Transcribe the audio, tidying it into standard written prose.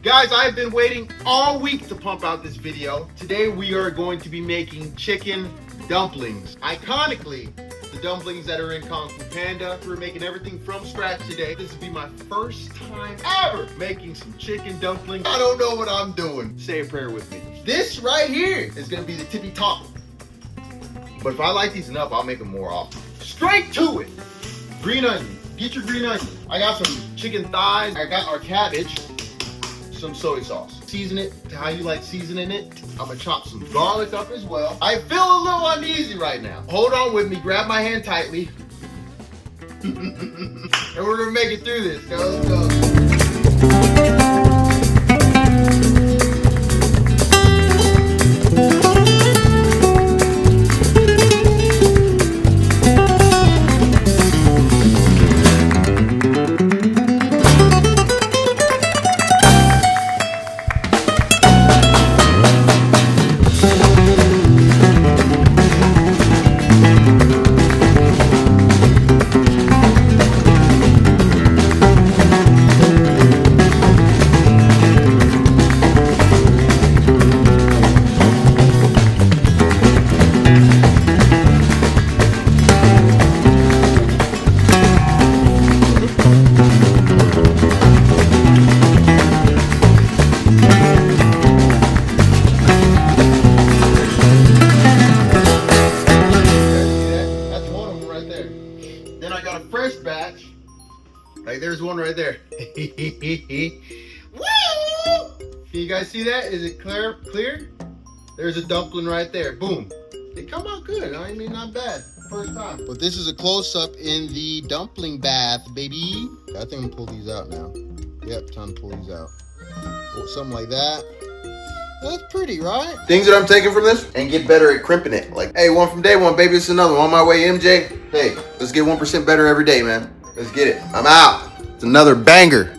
Guys, I've been waiting all week to pump out this video. Today we are going to be making chicken dumplings. Iconically, the dumplings that are in Kung Fu Panda. We're making everything from scratch today. This will be my first time ever making some chicken dumplings. I don't know what I'm doing. Say a prayer with me. This right here is gonna be the tippy top. But if I like these enough, I'll make them more often. Straight to it. Green onion. Get your green onion. I got some chicken thighs. I got our cabbage. Some soy sauce. Season it to how you like seasoning it. I'm gonna chop some garlic up as well. I feel a little uneasy right now. Hold on with me, grab my hand tightly. And we're gonna make it through this. Let's go. Then I got a fresh batch. Like there's one right there. Woo! Can you guys see that? Is it clear? There's a dumpling right there. Boom. They come out good. I mean, not bad. First time. But this is a close-up in the dumpling bath, baby. I think I'm gonna pull these out now. Yep, time to pull these out. Oh, something like that. That's pretty, right? Things that I'm taking from this and get better at crimping it. Like, hey, one from day one, baby, it's another one. On my way, MJ. Hey, let's get 1% better every day, man. Let's get it. I'm out. It's another banger.